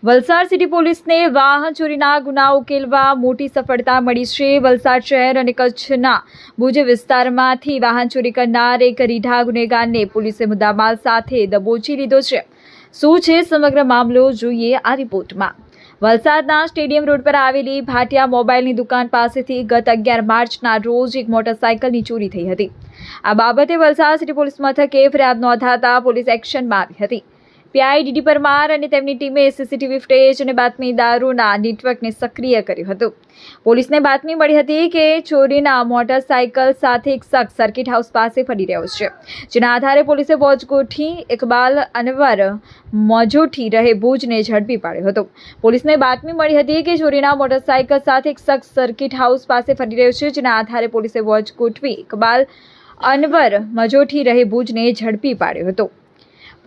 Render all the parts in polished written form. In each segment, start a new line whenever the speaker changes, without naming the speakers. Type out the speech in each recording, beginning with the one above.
Valsad city પોલીસને વાહન ચોરીના ગુના ઉકેલવા મોટી સફળતા મળી છે। વલસાડ શહેર અને કચ્છના ભુજ વિસ્તારમાંથી વાહન ચોરી કરનાર એક રીઢા ગુનેગારને પોલીસે મુદ્દામાલ સાથે દબોચી લીધો છે। શું છે સમગ્ર મામલો, જોઈએ આ રિપોર્ટમાં। વલસાડના સ્ટેડિયમ રોડ પર આવેલી ભાટિયા મોબાઈલની દુકાન પાસેથી ગત 11 માર્ચના રોજ એક મોટરસાઇકલની ચોરી થઈ હતી। આ બાબતે વલસાડ સિટી પોલીસ મથકે ફરિયાદ નોંધાતા પોલીસ એક્શનમાં આવી હતી। પીઆઈ ડીડી પરમાર અને તેમની ટીમે સીસીટીવી ફૂટેજ અને બાતમીદારોના નેટવર્કને સક્રિય કર્યું હતું। પોલીસને બાતમી મળી હતી કે ચોરીના મોટરસાઇકલ સાથે એક શખ્સ સર્કિટ હાઉસ પાસે ફરી રહ્યો છે, જેના આધારે પોલીસે વોચ ગોઠવી ઇકબાલ અનવર મજોઠી રહે ભુજને ઝડપી પાડ્યો હતો। પોલીસને બાતમી મળી હતી કે ચોરીના મોટરસાઇકલ સાથે એક શખ્સ સર્કિટ હાઉસ પાસે ફરી રહ્યો છે, જેના આધારે પોલીસે વોચ ગોઠવી ઇકબાલ અનવર મજોઠી રહે ભુજને ઝડપી પાડ્યો હતો।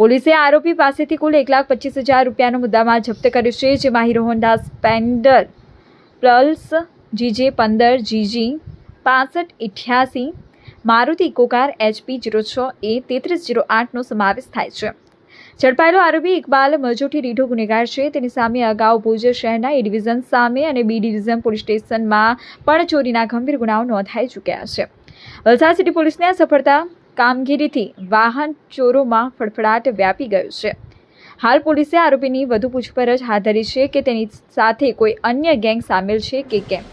પોલીસે આરોપી પાસેથી કુલ 1,25,000 રૂપિયાનો મુદ્દામાલ જપ્ત કર્યો છે, જેમાં Hero Honda Splendor Plus GJ15 GG 6588, Maruti Eeco car HP 06A 3308નો સમાવેશ થાય છે। ઝડપાયેલો આરોપી ઇકબાલ મજોઠી રીઢો ગુનેગાર છે। તેની સામે અગાઉ ભુજ શહેરના A ડિવિઝન સામે અને B ડિવિઝન પોલીસ સ્ટેશનમાં પણ ચોરીના ગંભીર ગુનાઓ નોંધાઈ ચૂક્યા છે। વલસાડ સિટી પોલીસની આ સફળતા કામગીરીથી વાહન ચોરોમાં ફફડાટ વ્યાપી ગયો છે। હાલ પોલીસે આરોપીની વધુ પૂછપરછ હાથ ધરી છે કે તેની સાથે કોઈ અન્ય ગેંગ સામેલ છે કે કેમ।